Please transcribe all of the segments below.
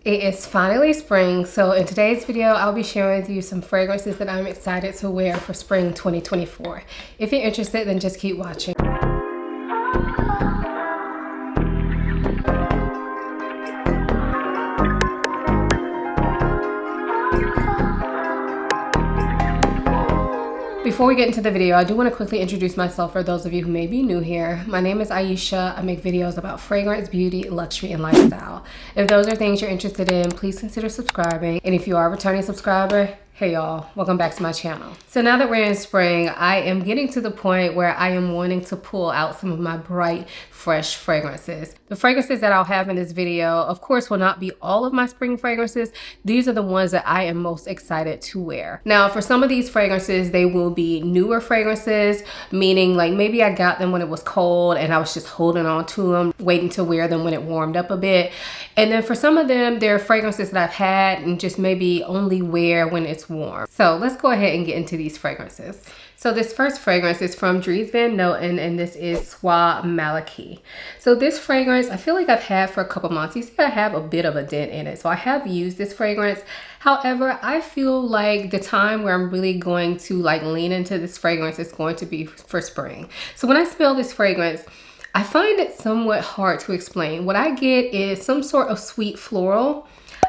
It is finally spring, so in today's video, I'll be sharing with you some fragrances that I'm excited to wear for spring 2024. If you're interested, then just keep watching. Before we get into the video, I do want to quickly introduce myself for those of you who may be new here. My name is Ayesha. I make videos about fragrance, beauty, luxury, and lifestyle. If those are things you're interested in, please consider subscribing. And if you are a returning subscriber, hey y'all, welcome back to my channel. So now that we're in spring, I am getting to the point where I am wanting to pull out some of my bright, fresh fragrances. The fragrances that I'll have in this video, of course, will not be all of my spring fragrances. These are the ones that I am most excited to wear. Now, for some of these fragrances, they will be newer fragrances, meaning like maybe I got them when it was cold and I was just holding on to them, waiting to wear them when it warmed up a bit. And then for some of them, they're fragrances that I've had and just maybe only wear when it's warm. So let's go ahead and get into these fragrances. So this first fragrance is from Dre Van Noton, and this is Soie Malaki. So this fragrance, I feel like I've had for a couple months. You see, I have a bit of a dent in it. So I have used this fragrance. However, I feel like the time where I'm really going to like lean into this fragrance is going to be for spring. So when I smell this fragrance, I find it somewhat hard to explain. What I get is some sort of sweet floral.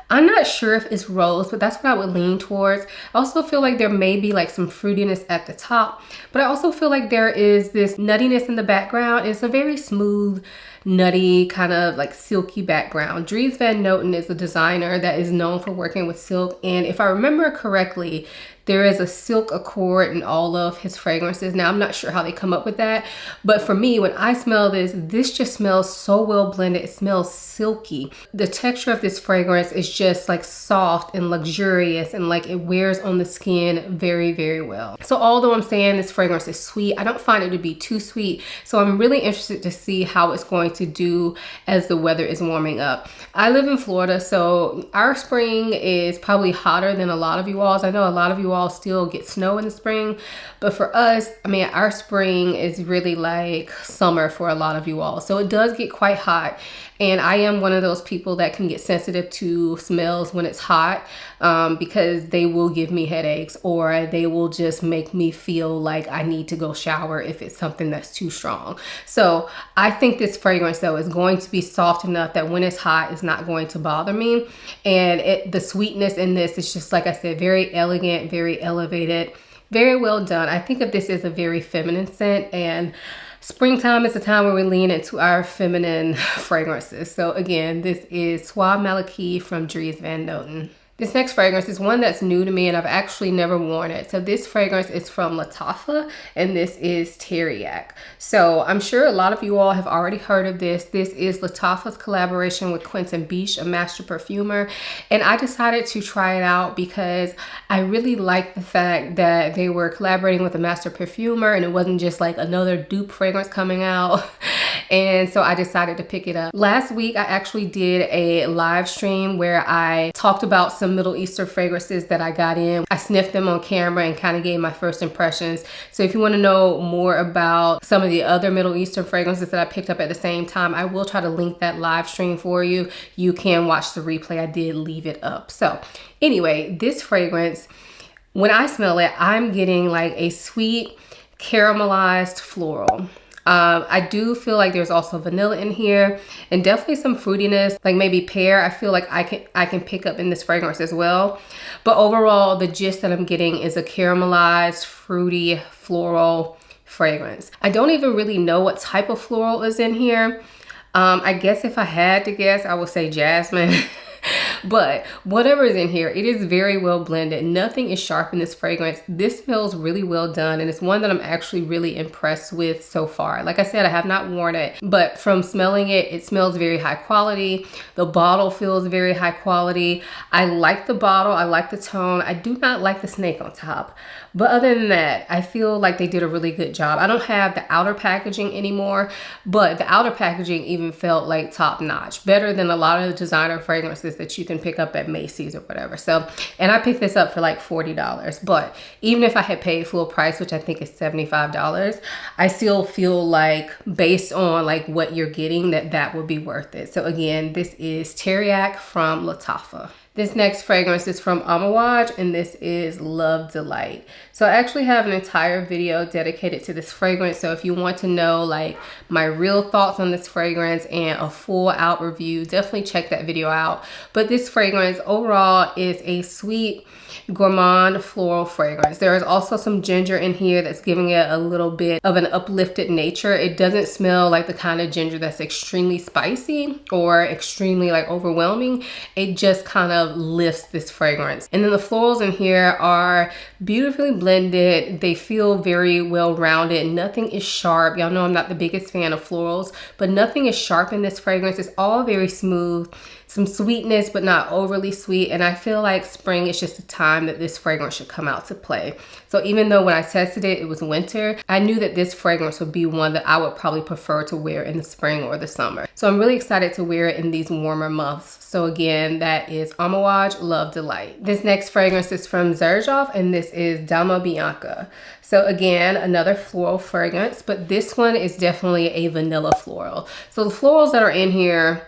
I'm not sure if it's rose, but that's what I would lean towards. I also feel like there may be like some fruitiness at the top, but I also feel like there is this nuttiness in the background. It's a very smooth, nutty, kind of like silky background. Dre Van Noton is a designer that is known for working with silk, and if I remember correctly, there is a silk accord in all of his fragrances. Now, I'm not sure how they come up with that, but for me, when I smell this, this just smells so well blended. It smells silky. The texture of this fragrance is just like soft and luxurious, and like it wears on the skin very, very well. So although I'm saying this fragrance is sweet, I don't find it to be too sweet. So I'm really interested to see how it's going to do as the weather is warming up. I live in Florida, so our spring is probably hotter than a lot of you all's. I know a lot of you all still get snow in the spring, but for us, I mean, our spring is really like summer for a lot of you all. So it does get quite hot, and I am one of those people that can get sensitive to smells when it's hot because they will give me headaches, or they will just make me feel like I need to go shower if it's something that's too strong. So I think this fragrance though is going to be soft enough that when it's hot, it's not going to bother me. And the sweetness in this is just, like I said, very elegant, very elevated, very well done. I think of this as a very feminine scent, and springtime is the time where we lean into our feminine fragrances. So again, this is Soie Malaki from Dre Van Noton. This next fragrance is one that's new to me, and I've actually never worn it. So this fragrance is from Lattafa, and this is Teriyaki. So I'm sure a lot of you all have already heard of this. This is Lattafa's collaboration with Quentin Biche, a master perfumer. And I decided to try it out because I really like the fact that they were collaborating with a master perfumer, and it wasn't just like another dupe fragrance coming out. And so I decided to pick it up. Last week, I actually did a live stream where I talked about some Middle Eastern fragrances that I got in. I sniffed them on camera and kind of gave my first impressions. So if you want to know more about some of the other Middle Eastern fragrances that I picked up at the same time, I will try to link that live stream for you. You can watch the replay. I did leave it up. So anyway, this fragrance, when I smell it, I'm getting like a sweet caramelized floral. I do feel like there's also vanilla in here, and definitely some fruitiness, like maybe pear. I feel like I can pick up in this fragrance as well. But overall, the gist that I'm getting is a caramelized, fruity, floral fragrance. I don't even really know what type of floral is in here. I guess if I had to guess, I would say jasmine. But whatever is in here, it is very well blended. Nothing is sharp in this fragrance. This smells really well done, and it's one that I'm actually really impressed with so far. Like I said, I have not worn it, but from smelling it, it smells very high quality. The bottle feels very high quality. I like the bottle. I like the tone. I do not like the snake on top. But other than that, I feel like they did a really good job. I don't have the outer packaging anymore, but the outer packaging even felt like top notch. Better than a lot of the designer fragrances that you can can pick up at Macy's or whatever. So, and I picked this up for like $40, but even if I had paid full price, which I think is $75, I still feel like based on like what you're getting that would be worth it. So again, this is Teriyaki from Lattafa. This next fragrance is from Enigma Oud, and this is Love Delight. So I actually have an entire video dedicated to this fragrance. So if you want to know like my real thoughts on this fragrance and a full out review, definitely check that video out. But this fragrance overall is a sweet, gourmand floral fragrance. There is also some ginger in here that's giving it a little bit of an uplifted nature. It doesn't smell like the kind of ginger that's extremely spicy or extremely like overwhelming. It just kind of lifts this fragrance. And then the florals in here are beautifully blended. They feel very well rounded. Nothing is sharp. Y'all know I'm not the biggest fan of florals, but nothing is sharp in this fragrance. It's all very smooth. Some sweetness, but not overly sweet. And I feel like spring is just a time that this fragrance should come out to play. So even though when I tested it, it was winter, I knew that this fragrance would be one that I would probably prefer to wear in the spring or the summer. So I'm really excited to wear it in these warmer months. So again, that is Enigma Oud Love Delight. This next fragrance is from Zerof, and this is Donna Bianca. So again, another floral fragrance, but this one is definitely a vanilla floral. So the florals that are in here,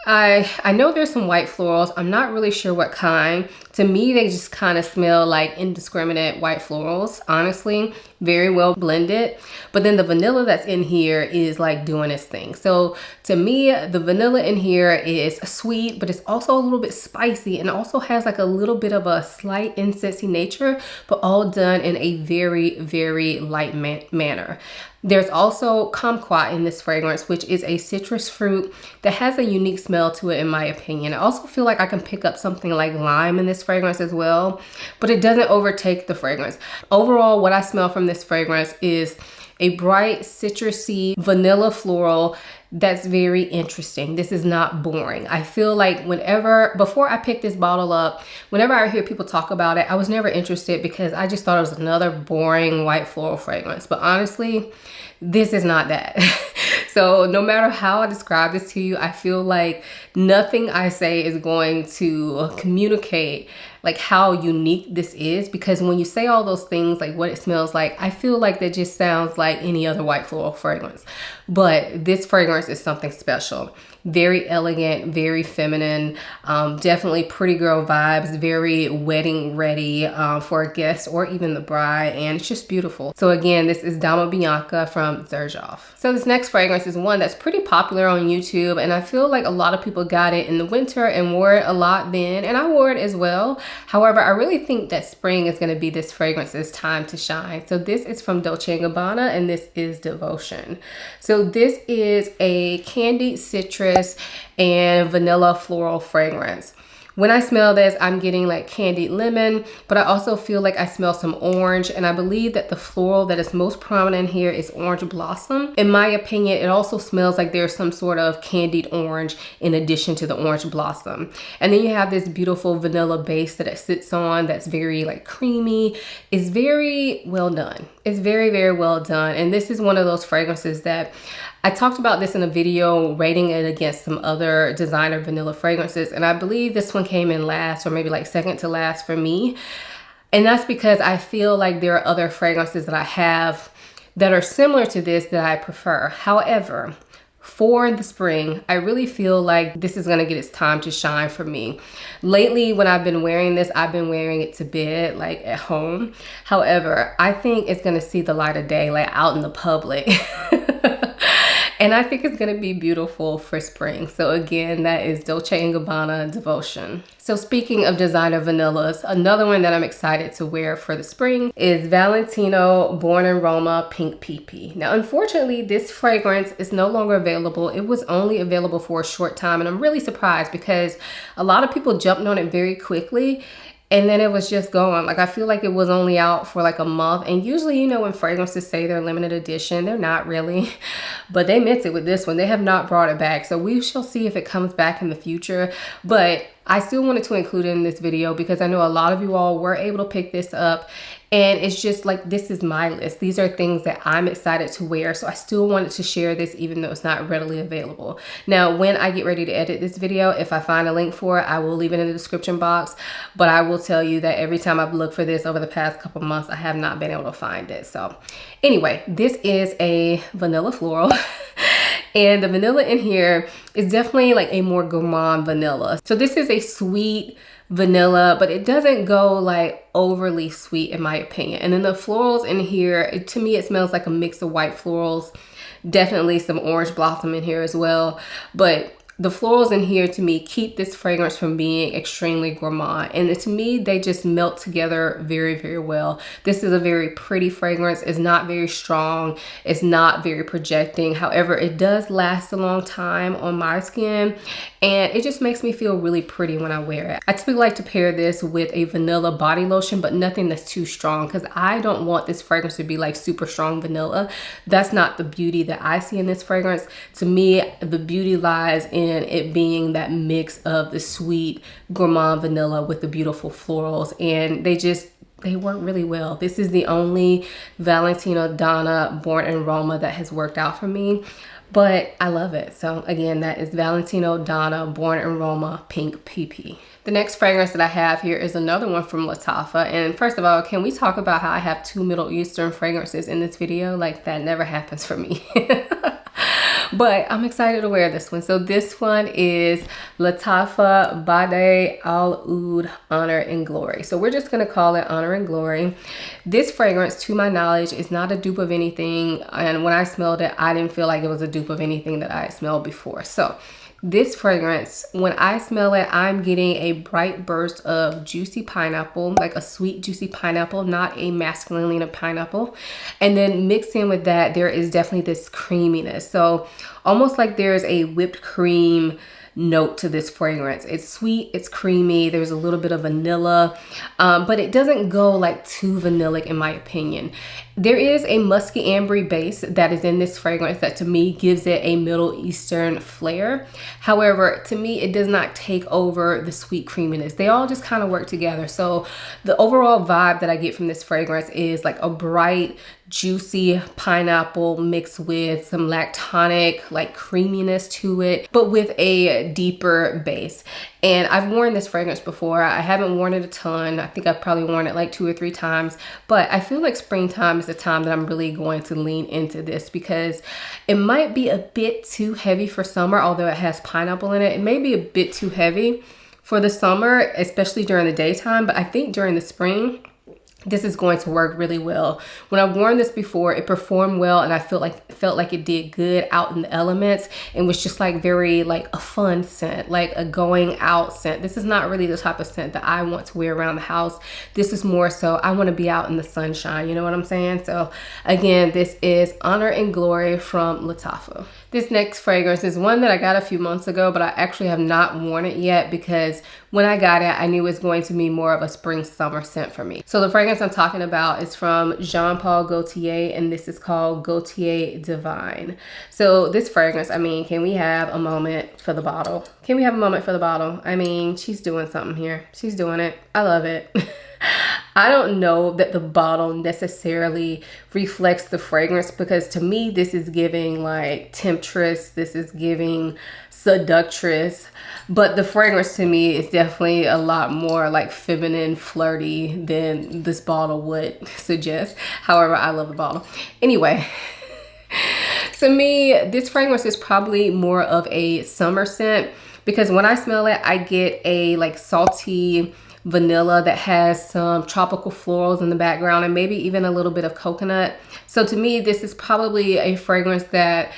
I know there's some white florals. I'm not really sure what kind. To me, they just kind of smell like indiscriminate white florals, honestly. Very well blended. But then the vanilla that's in here is like doing its thing. So to me, the vanilla in here is sweet, but it's also a little bit spicy and also has like a little bit of a slight incensey nature, but all done in a very, very light manner. There's also kumquat in this fragrance, which is a citrus fruit that has a unique smell to it in my opinion. I also feel like I can pick up something like lime in this fragrance as well, but it doesn't overtake the fragrance. Overall, what I smell from this fragrance is a bright citrusy vanilla floral that's very interesting. This is not boring. I feel like before I picked this bottle up, whenever I hear people talk about it, I was never interested because I just thought it was another boring white floral fragrance. But honestly, this is not that. So no matter how I describe this to you, I feel like nothing I say is going to communicate like how unique this is, because when you say all those things, like what it smells like, I feel like that just sounds like any other white floral fragrance. But this fragrance is something special. Very elegant, very feminine, definitely pretty girl vibes, very wedding ready for a guest or even the bride, and it's just beautiful. So again, this is Donna Bianca from Zerof. So this next fragrance is one that's pretty popular on YouTube, and I feel like a lot of people got it in the winter and wore it a lot then, and I wore it as well. However, I really think that spring is going to be this fragrance's time to shine. So this is from Dolce & Gabbana, and this is Devotion. So this is a candied citrus and vanilla floral fragrance. When I smell this, I'm getting like candied lemon, but I also feel like I smell some orange, and I believe that the floral that is most prominent here is orange blossom. In my opinion, it also smells like there's some sort of candied orange in addition to the orange blossom. And then you have this beautiful vanilla base that it sits on that's very like creamy. It's very well done. It's very, very well done. And this is one of those fragrances that I talked about this in a video rating it against some other designer vanilla fragrances, and I believe this one came in last, or maybe like second to last for me. And that's because I feel like there are other fragrances that I have that are similar to this that I prefer. However, for the spring, I really feel like this is gonna get its time to shine for me. Lately, when I've been wearing this, I've been wearing it to bed, like at home. However, I think it's gonna see the light of day, like out in the public. And I think it's gonna be beautiful for spring. So again, that is Dolce & Gabbana Devotion. So speaking of designer vanillas, another one that I'm excited to wear for the spring is Valentino Born in Roma Pink PP. Now, unfortunately, this fragrance is no longer available. It was only available for a short time, and I'm really surprised because a lot of people jumped on it very quickly. And then it was just gone. Like, I feel like it was only out for like a month. And usually, you know, when fragrances say they're limited edition, they're not really. But they meant it with this one. They have not brought it back. So we shall see if it comes back in the future. But I still wanted to include it in this video because I know a lot of you all were able to pick this up. And it's just like, this is my list. These are things that I'm excited to wear. So I still wanted to share this even though it's not readily available. Now, when I get ready to edit this video, if I find a link for it, I will leave it in the description box. But I will tell you that every time I've looked for this over the past couple months, I have not been able to find it. So anyway, this is a vanilla floral. And the vanilla in here is definitely like a more gourmand vanilla. So this is a sweet vanilla, but it doesn't go like overly sweet in my opinion. And then the florals in here, to me, it smells like a mix of white florals. Definitely some orange blossom in here as well. But the florals in here to me keep this fragrance from being extremely gourmand, and to me they just melt together very, very well. This is a very pretty fragrance. It's not very strong, it's not very projecting. However, it does last a long time on my skin, and it just makes me feel really pretty when I wear it. I typically like to pair this with a vanilla body lotion, but nothing that's too strong, because I don't want this fragrance to be like super strong vanilla. That's not the beauty that I see in this fragrance. To me, the beauty lies in it being that mix of the sweet gourmand vanilla with the beautiful florals, and they work really well. This is the only Valentino Donna Born in Roma that has worked out for me, but I love it. So again, that is Valentino Donna Born in Roma Pink PP. The next fragrance that I have here is another one from Lattafa. And first of all, can we talk about how I have 2 Middle Eastern fragrances in this video? Like, that never happens for me. But I'm excited to wear this one. So this one is Lattafa Bade Al Oud Honor and Glory. So we're just going to call it Honor and Glory. This fragrance, to my knowledge, is not a dupe of anything. And when I smelled it, I didn't feel like it was a dupe of anything that I had smelled before. So this fragrance, when I smell it, I'm getting a bright burst of juicy pineapple, like a sweet, juicy pineapple, not a masculine pineapple. And then mixed in with that, there is definitely this creaminess. So almost like there's a whipped cream note to this fragrance. It's sweet, it's creamy, there's a little bit of vanilla, but it doesn't go like too vanillic in my opinion. There is a musky ambery base that is in this fragrance that to me gives it a Middle Eastern flair. However, to me, it does not take over the sweet creaminess. They all just kind of work together. So the overall vibe that I get from this fragrance is like a bright, juicy pineapple mixed with some lactonic like creaminess to it, but with a deeper base. And I've worn this fragrance before. I haven't worn it a ton. I think I've probably worn it like 2 or 3 times, but I feel like springtime is the time that I'm really going to lean into this, because it might be a bit too heavy for summer, although it has pineapple in it. It may be a bit too heavy for the summer, especially during the daytime, but I think during the spring, this is going to work really well. When I've worn this before, it performed well, and I felt like it did good out in the elements, and was just like very like a fun scent, like a going out scent. This is not really the type of scent that I want to wear around the house. This is more so I want to be out in the sunshine, you know what I'm saying? So again, this is Honor and Glory from Lattafa. This next fragrance is one that I got a few months ago, but I actually have not worn it yet, because when I got it, I knew it was going to be more of a spring summer scent for me. So the fragrance I'm talking about is from Jean Paul Gaultier, and this is called Gaultier Divine. So this fragrance, I mean, can we have a moment for the bottle? Can we have a moment for the bottle? I mean, she's doing something here. She's doing it. I love it. I don't know that the bottle necessarily reflects the fragrance, because to me, this is giving like temptress, this is giving seductress, but the fragrance to me is definitely a lot more like feminine, flirty than this bottle would suggest. However, I love the bottle. Anyway, to me, this fragrance is probably more of a summer scent, because when I smell it, I get a like salty vanilla that has some tropical florals in the background, and maybe even a little bit of coconut. So to me, this is probably a fragrance that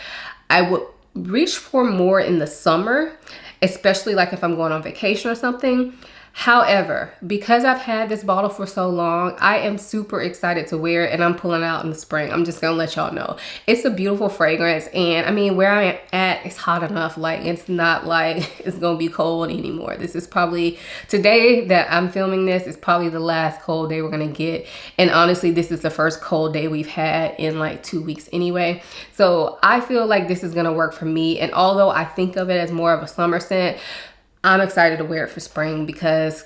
I would reach for more in the summer, especially like if I'm going on vacation or something. However, because I've had this bottle for so long, I am super excited to wear it, and I'm pulling out in the spring. I'm just gonna let y'all know. It's a beautiful fragrance, and I mean, where I am at, it's hot enough. Like, it's not like it's gonna be cold anymore. This is probably, today that I'm filming this, is probably the last cold day we're gonna get. And honestly, this is the first cold day we've had in like 2 weeks anyway. So I feel like this is gonna work for me. And although I think of it as more of a summer scent, I'm excited to wear it for spring, because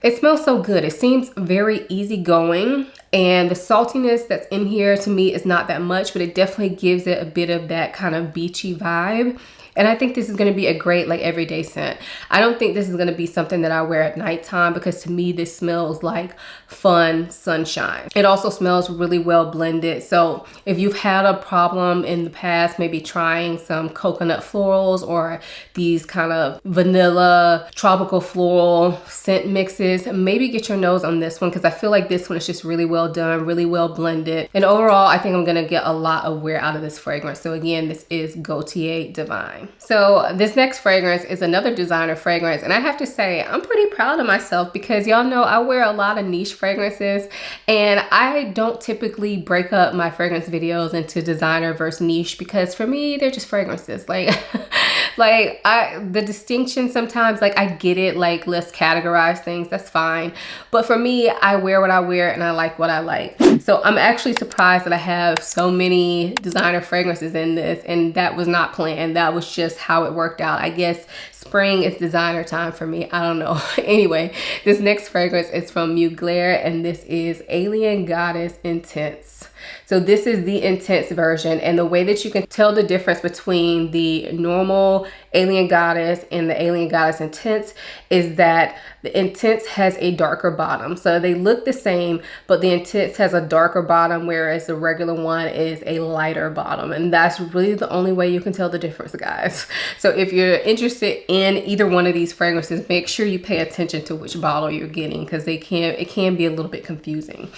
It smells so good. It seems very easygoing, and the saltiness that's in here to me is not that much, but it definitely gives it a bit of that kind of beachy vibe. And I think this is going to be a great like everyday scent. I don't think this is going to be something that I wear at nighttime, because to me this smells like fun sunshine. It also smells really well blended. So if you've had a problem in the past, maybe trying some coconut florals or these kind of vanilla tropical floral scent mixes, maybe get your nose on this one, because I feel like this one is just really well done, really well blended. And overall, I think I'm going to get a lot of wear out of this fragrance. So again, this is Gaultier Divine. So this next fragrance is another designer fragrance, and I have to say I'm pretty proud of myself, because y'all know I wear a lot of niche fragrances, and I don't typically break up my fragrance videos into designer versus niche, because for me they're just fragrances. Like the distinction sometimes, like I get it, like let's categorize things, that's fine, but for me I wear what I wear and I like what I like. So I'm actually surprised that I have so many designer fragrances in this, and that was not planned. That was just how it worked out. I guess spring is designer time for me. I don't know. Anyway, this next fragrance is from Mugler, and this is Alien Goddess Intense. So this is the intense version, and the way that you can tell the difference between the normal Alien Goddess and the Alien Goddess Intense is that the Intense has a darker bottom. So they look the same, but the Intense has a darker bottom, whereas the regular one is a lighter bottom. And that's really the only way you can tell the difference, guys. So if you're interested in either one of these fragrances, make sure you pay attention to which bottle you're getting, because it can be a little bit confusing.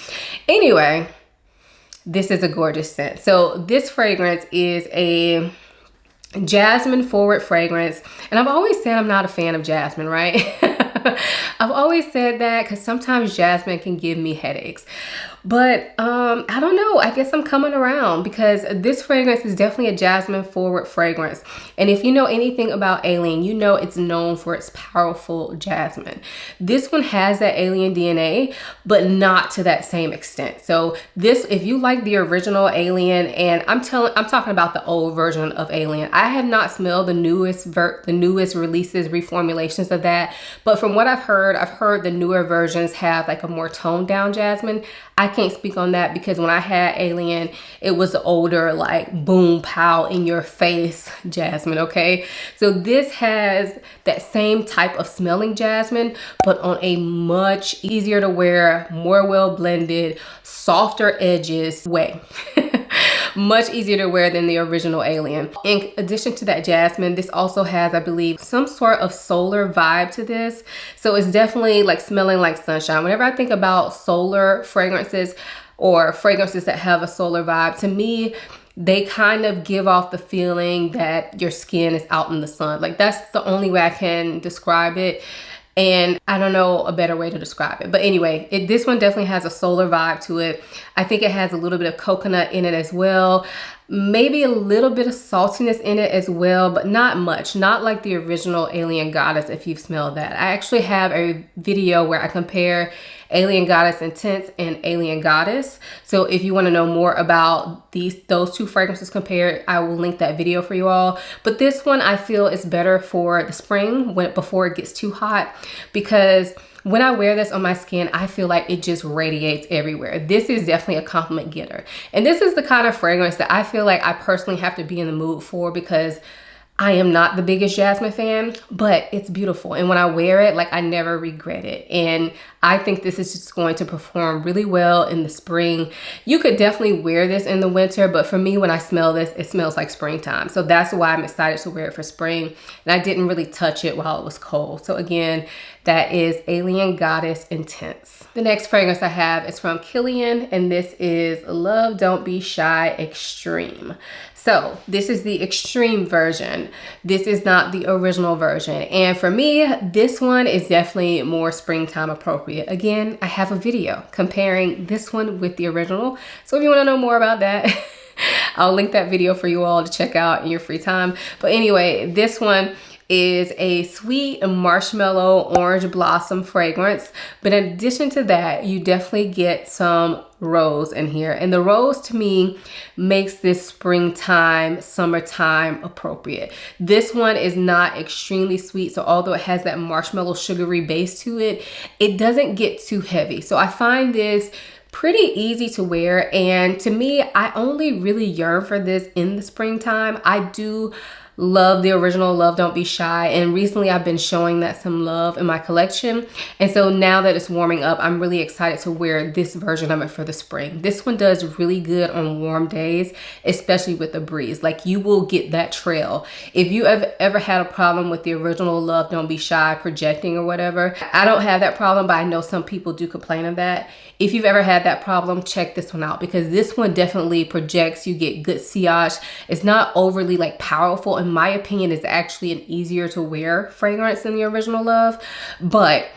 Anyway, this is a gorgeous scent. So this fragrance is a jasmine forward fragrance, and I've always said I'm not a fan of jasmine, right? I've always said that because sometimes jasmine can give me headaches. But I don't know, I guess I'm coming around, because this fragrance is definitely a jasmine forward fragrance. And if you know anything about Alien, you know it's known for its powerful jasmine. This one has that Alien DNA, but not to that same extent. So this, if you like the original Alien, and I'm talking about the old version of Alien. I have not smelled the newest releases, reformulations of that. But from what I've heard the newer versions have like a more toned down jasmine. I can't speak on that, because when I had Alien, it was older, like boom, pow, in your face jasmine, okay? So this has that same type of smelling jasmine, but on a much easier to wear, more well blended, softer edges way. Much easier to wear than the original Alien. In addition to that jasmine, this also has, I believe, some sort of solar vibe to this. So it's definitely like smelling like sunshine. Whenever I think about solar fragrances or fragrances that have a solar vibe, to me, they kind of give off the feeling that your skin is out in the sun. Like that's the only way I can describe it. And I don't know a better way to describe it. But anyway, this one definitely has a solar vibe to it. I think it has a little bit of coconut in it as well. Maybe a little bit of saltiness in it as well, but not much. Not like the original Alien Goddess, if you've smelled that. I actually have a video where I compare Alien Goddess Intense and Alien Goddess. So if you want to know more about those two fragrances compared, I will link that video for you all. But this one I feel is better for the spring before it gets too hot, because when I wear this on my skin, I feel like it just radiates everywhere. This is definitely a compliment getter. And this is the kind of fragrance that I feel like I personally have to be in the mood for, because I am not the biggest jasmine fan, but it's beautiful. And when I wear it, like I never regret it. And I think this is just going to perform really well in the spring. You could definitely wear this in the winter, but for me, when I smell this, it smells like springtime. So that's why I'm excited to wear it for spring. And I didn't really touch it while it was cold. So again, that is Alien Goddess Intense. The next fragrance I have is from Kilian, and this is Love Don't Be Shy Extreme. So this is the extreme version. This is not the original version. And for me, this one is definitely more springtime appropriate. Again, I have a video comparing this one with the original. So if you want to know more about that, I'll link that video for you all to check out in your free time. But anyway, this one is a sweet marshmallow orange blossom fragrance. But in addition to that, you definitely get some rose in here. And the rose to me makes this springtime, summertime appropriate. This one is not extremely sweet. So although it has that marshmallow sugary base to it, it doesn't get too heavy. So I find this pretty easy to wear. And to me, I only really yearn for this in the springtime. I do love the original Love Don't Be Shy, and recently I've been showing that some love in my collection, and so now that it's warming up, I'm really excited to wear this version of it for the spring. This one does really good on warm days, especially with the breeze. Like, you will get that trail. If you have ever had a problem with the original Love Don't Be Shy projecting or whatever, I don't have that problem, but I know some people do complain of that. If you've ever had that problem, check this one out, because this one definitely projects. You get good sillage. It's not overly like powerful. In my opinion, it's actually an easier to wear fragrance than the original Love, but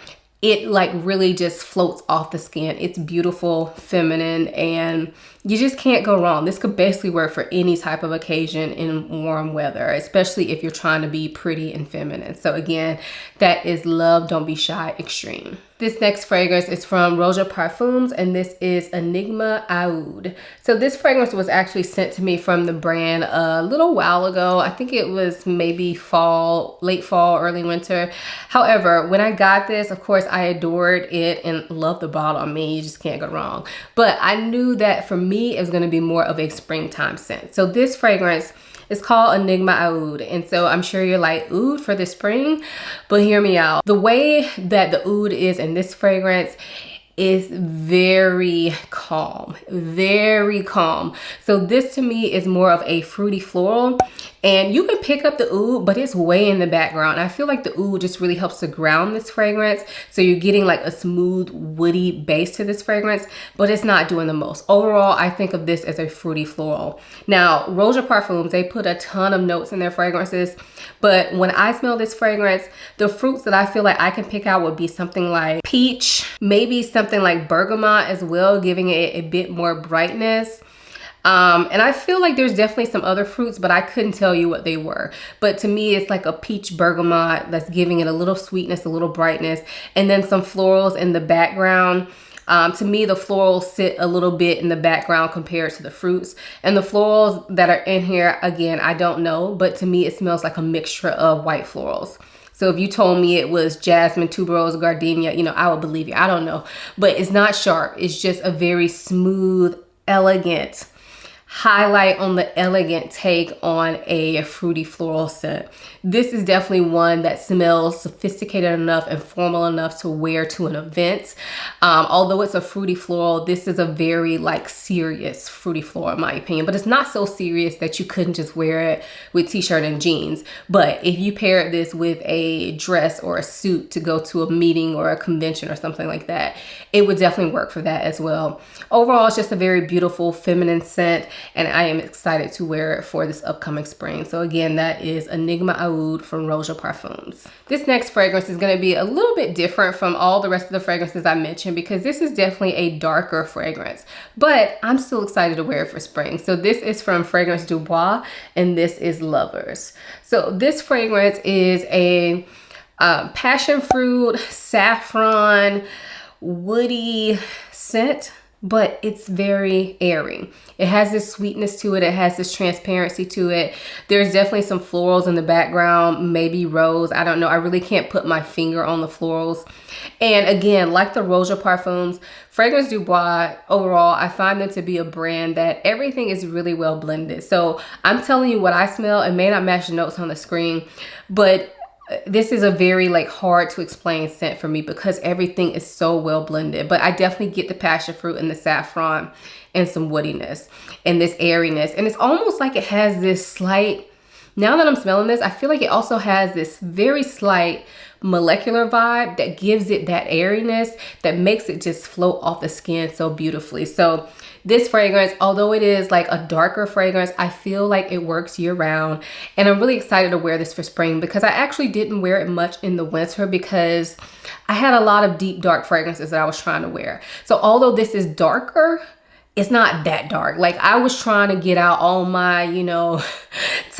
it like really just floats off the skin. It's beautiful, feminine, and you just can't go wrong. This could basically work for any type of occasion in warm weather, especially if you're trying to be pretty and feminine. So again, that is Love Don't Be Shy Extreme. This next fragrance is from Roja Parfums, and this is Enigma Oud. So this fragrance was actually sent to me from the brand a little while ago. I think it was maybe fall, late fall, early winter. However, when I got this, of course, I adored it and loved the bottle. I mean, you just can't go wrong. But I knew that for me, it was going to be more of a springtime scent. So this fragrance is called Enigma Oud, and so I'm sure you're like, oud for the spring? But hear me out. The way that the oud is in this fragrance is very calm, very calm. So this to me is more of a fruity floral, and you can pick up the oud, but it's way in the background. I feel like the oud just really helps to ground this fragrance. So you're getting like a smooth, woody base to this fragrance, but it's not doing the most. Overall, I think of this as a fruity floral. Now, Roja Parfums, they put a ton of notes in their fragrances, but when I smell this fragrance, the fruits that I feel like I can pick out would be something like peach, maybe something like bergamot as well, giving it a bit more brightness. And I feel like there's definitely some other fruits, but I couldn't tell you what they were. But to me, it's like a peach bergamot that's giving it a little sweetness, a little brightness, and then some florals in the background. To me, the florals sit a little bit in the background compared to the fruits. And the florals that are in here, again, I don't know, but to me, it smells like a mixture of white florals. So if you told me it was jasmine, tuberose, gardenia, you know, I would believe you. I don't know, but it's not sharp. It's just a very smooth, elegant highlight on the elegant take on a fruity floral scent. This is definitely one that smells sophisticated enough and formal enough to wear to an event. Although it's a fruity floral, this is a very like serious fruity floral in my opinion, but it's not so serious that you couldn't just wear it with t-shirt and jeans. But if you pair this with a dress or a suit to go to a meeting or a convention or something like that, it would definitely work for that as well. Overall, it's just a very beautiful feminine scent, and I am excited to wear it for this upcoming spring. So again, that is Enigma Oud from Roja Parfums. This next fragrance is going to be a little bit different from all the rest of the fragrances I mentioned, because this is definitely a darker fragrance, but I'm still excited to wear it for spring. So this is from Fragrance Du Bois, and this is Lovers. So this fragrance is a passion fruit, saffron, woody scent, but it's very airy. It has this sweetness to it. It has this transparency to it. There's definitely some florals in the background, maybe rose. I don't know. I really can't put my finger on the florals. And again, like the Roja Parfums, Fragrance Du Bois, overall, I find them to be a brand that everything is really well blended. So I'm telling you what I smell. It may not match the notes on the screen, but this is a very like hard to explain scent for me because everything is so well blended. But I definitely get the passion fruit and the saffron and some woodiness and this airiness. And it's almost like it has this slight, now that I'm smelling this, I feel like it also has this very slight molecular vibe that gives it that airiness that makes it just float off the skin so beautifully. So this fragrance, although it is like a darker fragrance, I feel like it works year round. And I'm really excited to wear this for spring because I actually didn't wear it much in the winter because I had a lot of deep dark fragrances that I was trying to wear. So although this is darker, it's not that dark. Like I was trying to get out all my, you know,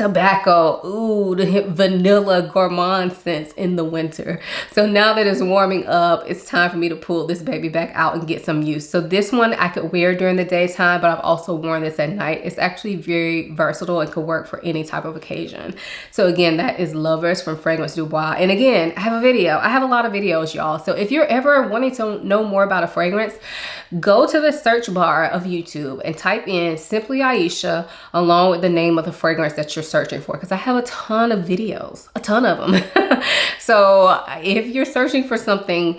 tobacco, ooh, the vanilla gourmand scents in the winter. So now that it's warming up, it's time for me to pull this baby back out and get some use. So this one I could wear during the daytime, but I've also worn this at night. It's actually very versatile and could work for any type of occasion. So again, that is Lovers from Fragrance Du Bois. And again, I have a video. I have a lot of videos, y'all. So if you're ever wanting to know more about a fragrance, go to the search bar of YouTube and type in Simply Ayesha along with the name of the fragrance that you're searching for, because I have a ton of videos, a ton of them. So if you're searching for something,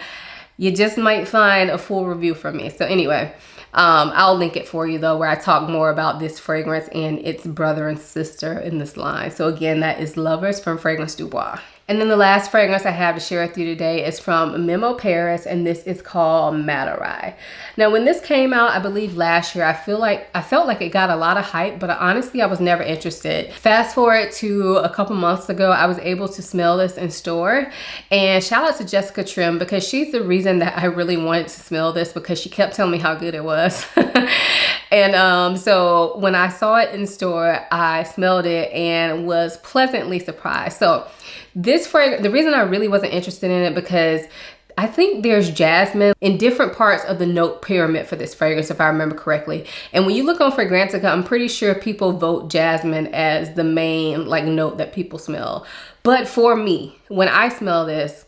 you just might find a full review from me. So anyway, I'll link it for you though, where I talk more about this fragrance and its brother and sister in this line. So again, that is Lovers from Fragrance Du Bois. And then the last fragrance I have to share with you today is from Memo Paris, and this is called Madarai. Now, when this came out, I believe last year, I felt like it got a lot of hype, but honestly, I was never interested. Fast forward to a couple months ago, I was able to smell this in store, and shout out to Jessica Trim, because she's the reason that I really wanted to smell this, because she kept telling me how good it was. And so when I saw it in store, I smelled it and was pleasantly surprised. So this fragrance, the reason I really wasn't interested in it, because I think there's jasmine in different parts of the note pyramid for this fragrance, if I remember correctly. And when you look on Fragrantica, I'm pretty sure people vote jasmine as the main like note that people smell. But for me, when I smell this,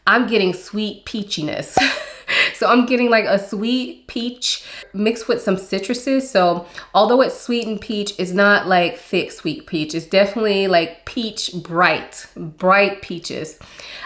I'm getting sweet peachiness. So I'm getting like a sweet peach mixed with some citruses. So although it's sweet and peach, it's not like thick sweet peach. It's definitely like peach, bright peaches.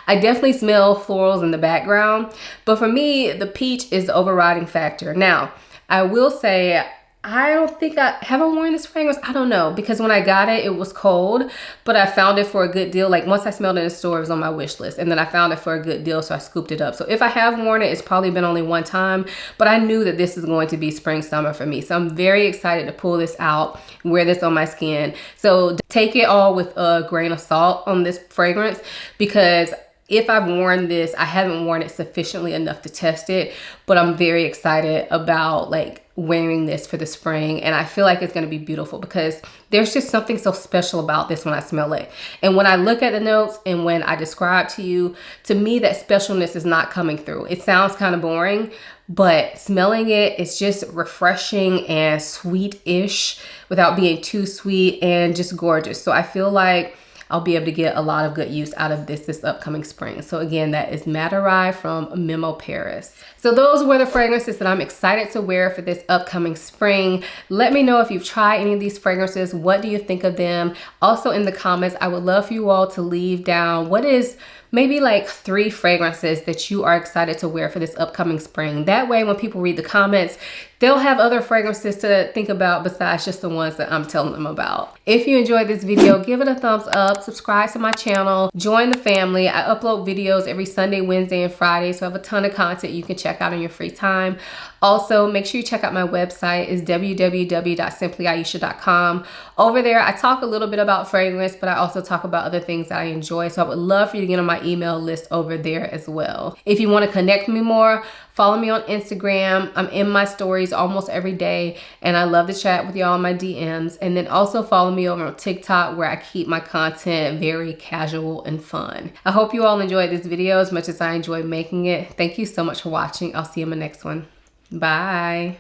I definitely smell florals in the background, but for me, the peach is the overriding factor. Now, I will say, I don't think have I worn this fragrance? I don't know, because when I got it, it was cold, but I found it for a good deal. Like once I smelled it in the store, it was on my wish list, and then I found it for a good deal, so I scooped it up. So if I have worn it, it's probably been only one time, but I knew that this is going to be spring, summer for me. So I'm very excited to pull this out, wear this on my skin. So take it all with a grain of salt on this fragrance, because if I've worn this, I haven't worn it sufficiently enough to test it, but I'm very excited about like wearing this for the spring, and I feel like it's going to be beautiful, because there's just something so special about this when I smell it. And when I look at the notes and when I describe to you, to me that specialness is not coming through. It sounds kind of boring, but smelling it, it's just refreshing and sweet-ish without being too sweet, and just gorgeous. So I feel like I'll be able to get a lot of good use out of this upcoming spring. So again, that is Madarai from Memo Paris. So those were the fragrances that I'm excited to wear for this upcoming spring. Let me know if you've tried any of these fragrances. What do you think of them? Also in the comments, I would love for you all to leave down what is maybe like 3 fragrances that you are excited to wear for this upcoming spring. That way, when people read the comments, they'll have other fragrances to think about besides just the ones that I'm telling them about. If you enjoyed this video, give it a thumbs up, subscribe to my channel, join the family. I upload videos every Sunday, Wednesday, and Friday, so I have a ton of content you can check out in your free time. Also, make sure you check out my website. It's www.simplyayesha.com. Over there, I talk a little bit about fragrance, but I also talk about other things that I enjoy. So I would love for you to get on my email list over there as well. If you want to connect with me more, follow me on Instagram. I'm in my stories almost every day, and I love to chat with y'all in my DMs. And then also follow me over on TikTok, where I keep my content very casual and fun. I hope you all enjoyed this video as much as I enjoyed making it. Thank you so much for watching. I'll see you in my next one. Bye.